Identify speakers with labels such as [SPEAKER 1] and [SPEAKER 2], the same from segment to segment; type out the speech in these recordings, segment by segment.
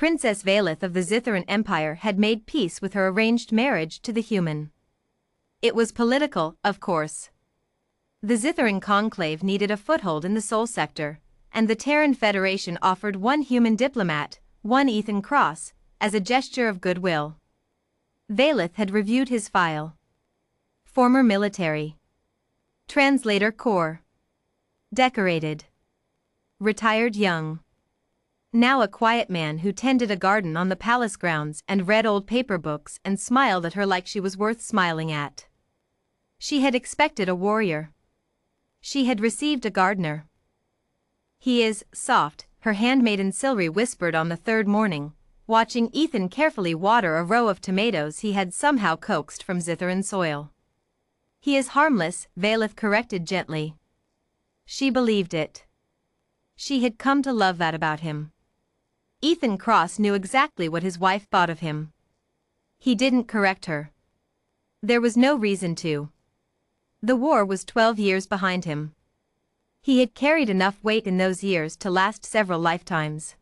[SPEAKER 1] Princess Valith of the Zitharan Empire had made peace with her arranged marriage to the human. It was political, of course. The Zitharan conclave needed a foothold in the Sol sector, and the Terran Federation offered one human diplomat, one Ethan Cross, as a gesture of goodwill. Valith had reviewed his file. Former military. Translator Corps. Decorated. Retired young. Now a quiet man who tended a garden on the palace grounds and read old paper books and smiled at her like she was worth smiling at. She had expected a warrior. She had received a gardener. He is soft, her handmaiden Silri whispered on the third morning, watching Ethan carefully water a row of tomatoes he had somehow coaxed from Zitharan soil. He is harmless, Valith corrected gently. She believed it. She had come to love that about him. Ethan Cross knew exactly what his wife thought of him. He didn't correct her. There was no reason to. The war was 12 years behind him. He had carried enough weight in those years to last several lifetimes.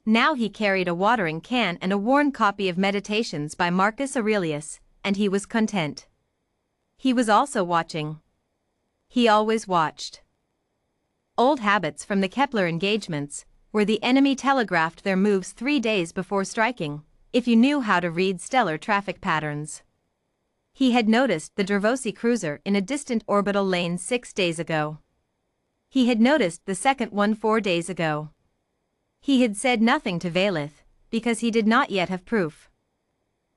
[SPEAKER 1] Now he carried a watering can and a worn copy of Meditations by Marcus Aurelius, and he was content. He was also watching. He always watched. Old habits from the Kepler engagements, where the enemy telegraphed their moves 3 days before striking, if you knew how to read stellar traffic patterns. He had noticed the Dravosi cruiser in a distant orbital lane 6 days ago. He had noticed the second one 4 days ago. He had said nothing to Valith, because he did not yet have proof.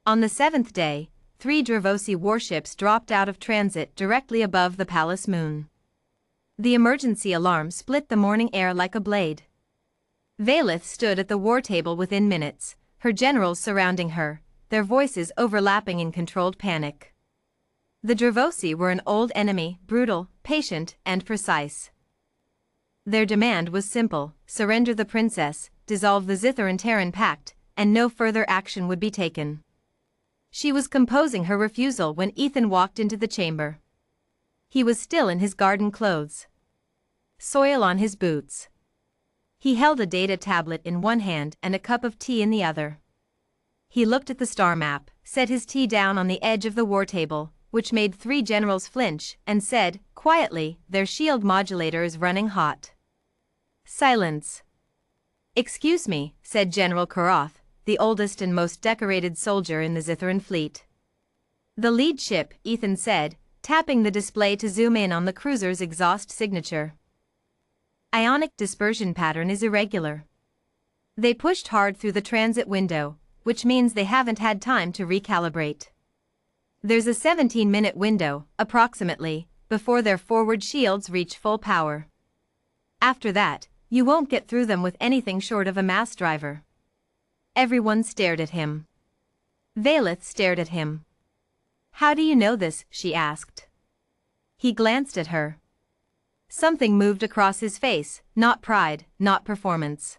[SPEAKER 1] On the 7th day, 3 Dravosi warships dropped out of transit directly above the palace moon. The emergency alarm split the morning air like a blade. Valith stood at the war table within minutes, her generals surrounding her, their voices overlapping in controlled panic. The Dravosi were an old enemy, brutal, patient, and precise. Their demand was simple: surrender the princess, dissolve the Zitharan-Terran pact, and no further action would be taken. She was composing her refusal when Ethan walked into the chamber. He was still in his garden clothes. Soil on his boots. He held a data tablet in one hand and a cup of tea in the other. He looked at the star map, set his tea down on the edge of the war table, which made 3 generals flinch, and said, quietly, their shield modulator is running hot. Silence. Excuse me, said General Karath, the oldest and most decorated soldier in the Zitharan fleet. The lead ship, Ethan said, tapping the display to zoom in on the cruiser's exhaust signature. Ionic dispersion pattern is irregular. They pushed hard through the transit window, which means they haven't had time to recalibrate. There's a 17-minute window, approximately, before their forward shields reach full power. After that, you won't get through them with anything short of a mass driver. Everyone stared at him. Valith stared at him. How do you know this? She asked. He glanced at her. Something moved across his face, not pride, not performance.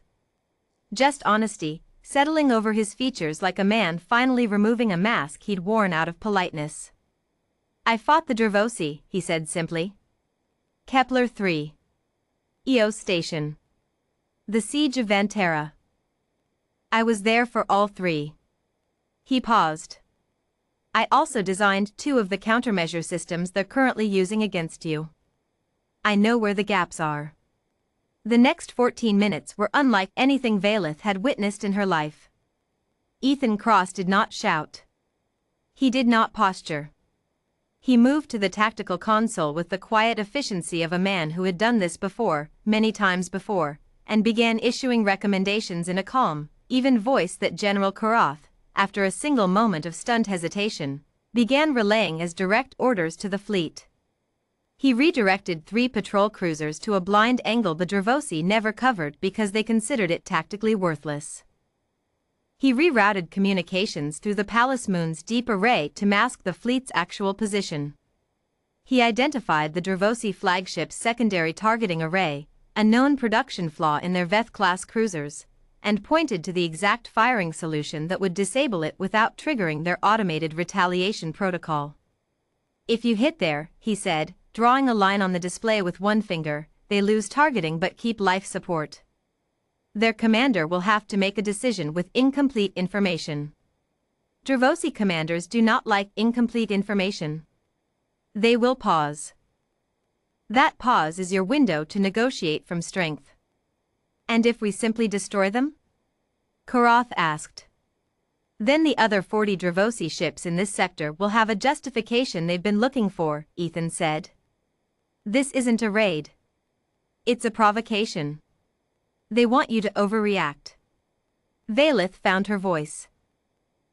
[SPEAKER 1] Just honesty, settling over his features like a man finally removing a mask he'd worn out of politeness. I fought the Dravosi, he said simply. Kepler 3. Eos Station. The Siege of Vantera. I was there for all 3. He paused. I also designed 2 of the countermeasure systems they're currently using against you. I know where the gaps are. The next 14 minutes were unlike anything Valith had witnessed in her life. Ethan Cross did not shout. He did not posture. He moved to the tactical console with the quiet efficiency of a man who had done this before, many times before, and began issuing recommendations in a calm, even voice that General Karath, after a single moment of stunned hesitation, began relaying as direct orders to the fleet. He redirected 3 patrol cruisers to a blind angle the Dravosi never covered because they considered it tactically worthless. He rerouted communications through the palace moon's deep array to mask the fleet's actual position. He identified the Dravosi flagship's secondary targeting array, a known production flaw in their Veth-class cruisers, and pointed to the exact firing solution that would disable it without triggering their automated retaliation protocol. If you hit there, he said, drawing a line on the display with one finger, they lose targeting but keep life support. Their commander will have to make a decision with incomplete information. Dravosi commanders do not like incomplete information. They will pause. That pause is your window to negotiate from strength. And if we simply destroy them? Karath asked. Then the other 40 Dravosi ships in this sector will have a justification they've been looking for, Ethan said. This isn't a raid. It's a provocation. They want you to overreact. Valith found her voice.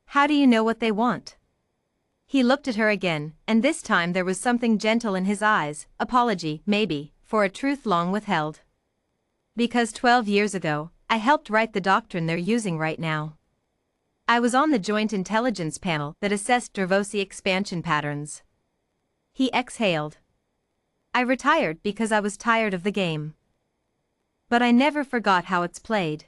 [SPEAKER 1] How do you know what they want? He looked at her again, and this time there was something gentle in his eyes, apology, maybe, for a truth long withheld. Because 12 years ago, I helped write the doctrine they're using right now. I was on the Joint Intelligence Panel that assessed Dravosi expansion patterns. He exhaled. I retired because I was tired of the game. But I never forgot how it's played.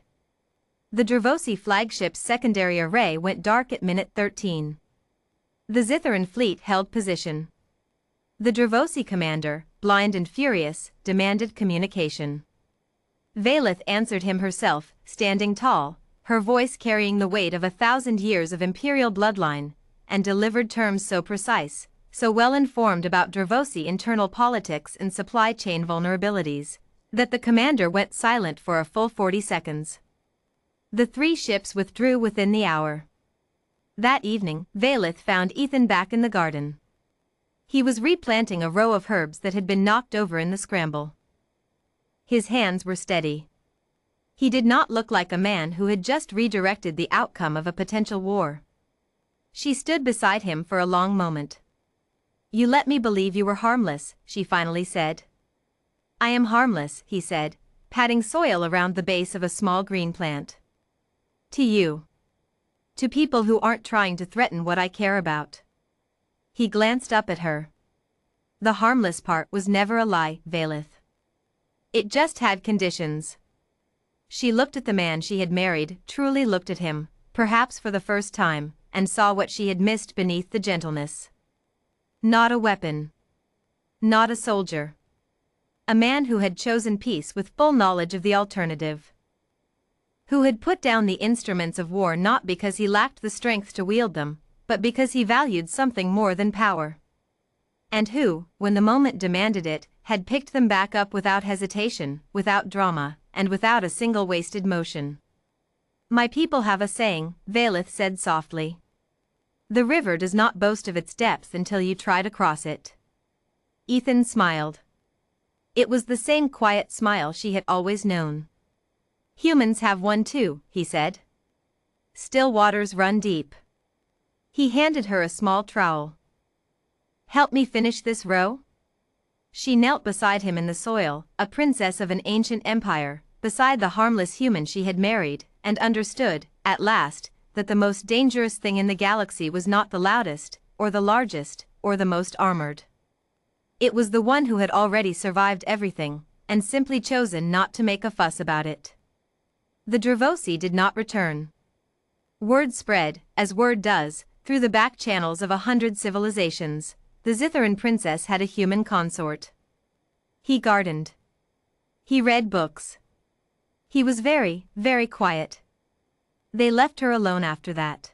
[SPEAKER 1] The Dravosi flagship's secondary array went dark at minute 13. The Zitharan fleet held position. The Dravosi commander, blind and furious, demanded communication. Valith answered him herself, standing tall, her voice carrying the weight of 1,000 years of imperial bloodline, and delivered terms so precise, so well informed about Dravosi internal politics and supply chain vulnerabilities, that the commander went silent for a full 40 seconds. The 3 ships withdrew within the hour. That evening, Valith found Ethan back in the garden. He was replanting a row of herbs that had been knocked over in the scramble. His hands were steady. He did not look like a man who had just redirected the outcome of a potential war. She stood beside him for a long moment. You let me believe you were harmless, she finally said. I am harmless, he said, patting soil around the base of a small green plant. To you. To people who aren't trying to threaten what I care about. He glanced up at her. The harmless part was never a lie, Valith. It just had conditions. She looked at the man she had married, truly looked at him, perhaps for the first time, and saw what she had missed beneath the gentleness. Not a weapon. Not a soldier. A man who had chosen peace with full knowledge of the alternative. Who had put down the instruments of war not because he lacked the strength to wield them, but because he valued something more than power. And who, when the moment demanded it, had picked them back up without hesitation, without drama, and without a single wasted motion. My people have a saying, Valith said softly. The river does not boast of its depth until you try to cross it. Ethan smiled. It was the same quiet smile she had always known. Humans have one too, he said. Still waters run deep. He handed her a small trowel. Help me finish this row? She knelt beside him in the soil, a princess of an ancient empire, beside the harmless human she had married, and understood, at last, that the most dangerous thing in the galaxy was not the loudest, or the largest, or the most armored. It was the one who had already survived everything, and simply chosen not to make a fuss about it. The Dravosi did not return. Word spread, as word does, through the back channels of 100 civilizations. The Zitharan princess had a human consort. He gardened. He read books. He was very, very quiet. They left her alone after that.